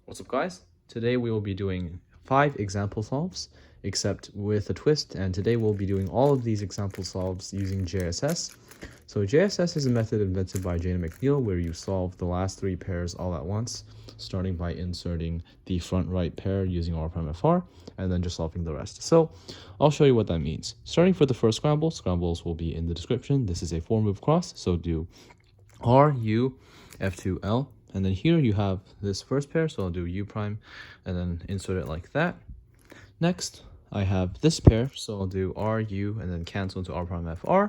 What's up, guys? Today we will be doing 5 example solves, except with a twist, and today we'll be doing all of these example solves using JSS. So JSS is a method invented by Jane McNeil where you solve the last 3 pairs all at once, starting by inserting the front right pair using R prime FR, and then just solving the rest. So I'll show you what that means. Starting for the first scramble, scrambles will be in the description. This is a 4-move cross, so do R, U, F2, L. And then here you have this first pair, so I'll do U prime and then insert it like that. Next, I have this pair, so I'll do R, U, and then cancel into R prime FR.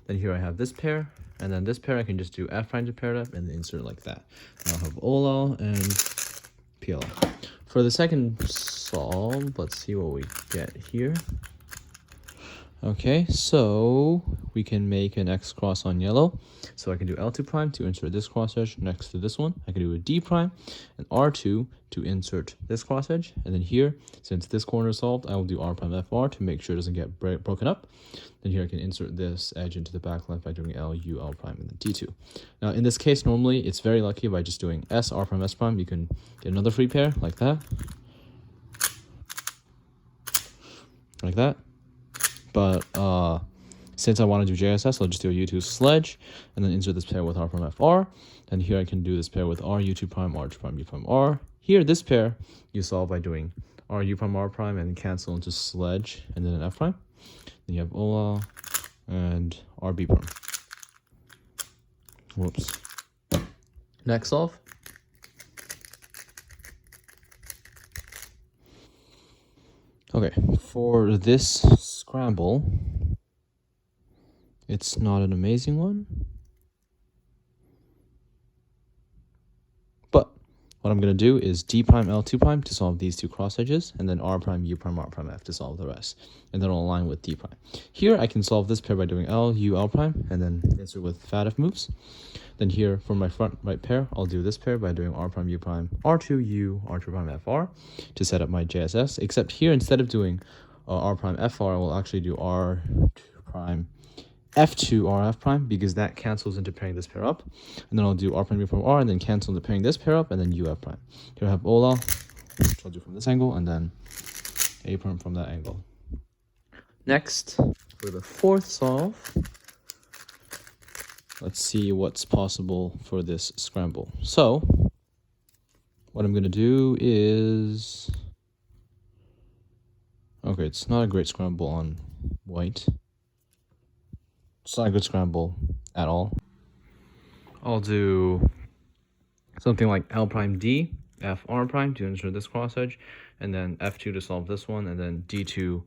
Then here I have this pair, and then this pair I can just do F prime to pair it up and then insert it like that. Now I'll have OL and PL. For the second solve, let's see what we get here. Okay, so we can make an X cross on yellow. So I can do L2 prime to insert this cross edge next to this one. I can do a D prime and R2 to insert this cross edge. And then here, since this corner is solved, I will do R prime FR to make sure it doesn't get broken up. Then here I can insert this edge into the back left by doing L, U, L prime, and then D2. Now in this case, normally it's very lucky by just doing S, R prime, S prime. You can get another free pair like that. Like that. But since I want to do JSS, I'll just do a U2 sledge and then insert this pair with R prime FR. And here I can do this pair with R, U2 prime, R2 prime, U prime, R. Here, this pair, you solve by doing R, U prime, R prime, and cancel into sledge and then an F prime. Then you have OL and RB prime. Whoops. Next solve. Okay, for this scramble, it's not an amazing one, but what I'm going to do is D prime, L2 prime to solve these two cross edges, and then R prime, U prime, R prime, F to solve the rest, and then I'll align with D prime. Here, I can solve this pair by doing L, U, L prime, and then insert with fat F moves. Then here, for my front right pair, I'll do this pair by doing R prime, U prime, R2, U, R2 prime, FR to set up my JSS, except here, instead of doing R prime, FR, I will actually do R2 prime, F2, R, F prime, because that cancels into pairing this pair up. And then I'll do R prime, U prime, R, and then cancel into pairing this pair up, and then U, F prime. Here I have OLA, which I'll do from this angle, and then A prime from that angle. Next, for the fourth solve, let's see what's possible for this scramble. So, what I'm going to do is... Okay, it's not a great scramble on white. It's not a good scramble at all. I'll do something like L prime D, F R prime to insert this cross edge, and then F2 to solve this one, and then D2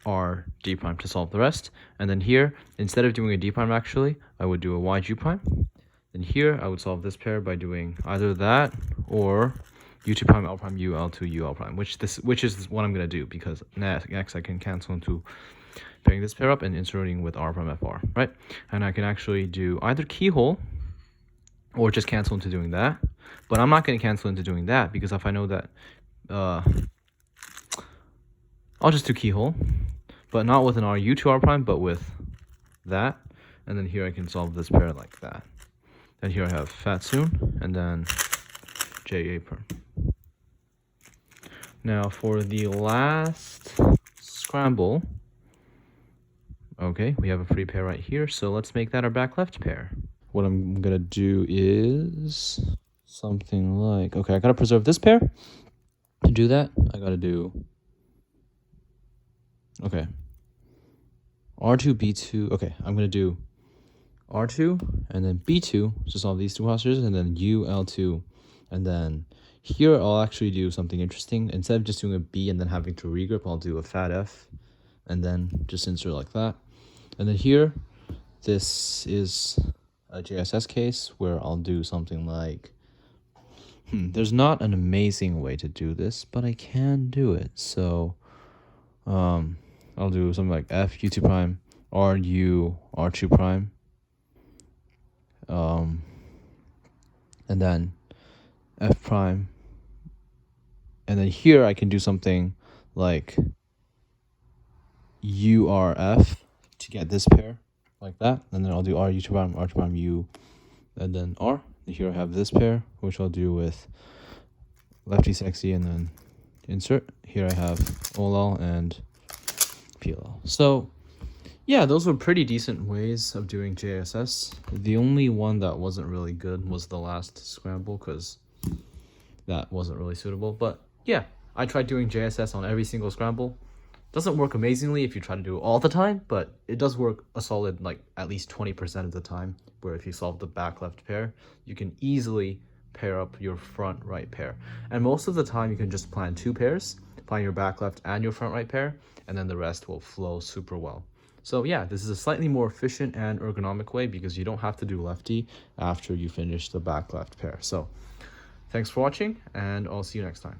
R D prime to solve the rest. And then here, instead of doing a D prime actually, I would do a Y G prime. Then here, I would solve this pair by doing either that or U2 prime, L prime, U, L2, U, L prime, which is what I'm going to do, because next I can cancel into pairing this pair up and inserting with R prime FR, right? And I can actually do either keyhole or just cancel into doing that. But I'm not going to cancel into doing that, because if I know that, I'll just do keyhole, but not with an R, U2 R prime, but with that. And then here I can solve this pair like that. Then here I have fat soon, and then J A prime. Now for the last scramble, okay, we have a free pair right here, so let's make that our back left pair. What I'm gonna do is something like, okay, I gotta preserve this pair. To do that, I gotta do, okay, R2, B2, okay, I'm gonna do R2 and then B2 to solve these two cross edges, and then U, L2, and then here I'll actually do something interesting. Instead of just doing a B and then having to regrip, I'll do a fat F and then just insert like that. And then here, this is a JSS case where I'll do something like, there's not an amazing way to do this, but I can do it. So I'll do something like F, U2 prime, R, U, R2 prime. And then F prime, and then here I can do something like URF to get this pair like that, and then I'll do R, U2 prime, R2 prime, U, and then R. And here I have this pair, which I'll do with lefty sexy, and then insert. Here I have OLL and PLL. So yeah, those were pretty decent ways of doing JSS. The only one that wasn't really good was the last scramble, because that wasn't really suitable. But yeah, I tried doing JSS on every single scramble. Doesn't work amazingly if you try to do it all the time, but it does work a solid, like, at least 20% of the time, where if you solve the back left pair, you can easily pair up your front right pair. And most of the time you can just plan 2 pairs, plan your back left and your front right pair, and then the rest will flow super well. So yeah, this is a slightly more efficient and ergonomic way, because you don't have to do lefty after you finish the back left pair. So thanks for watching, and I'll see you next time.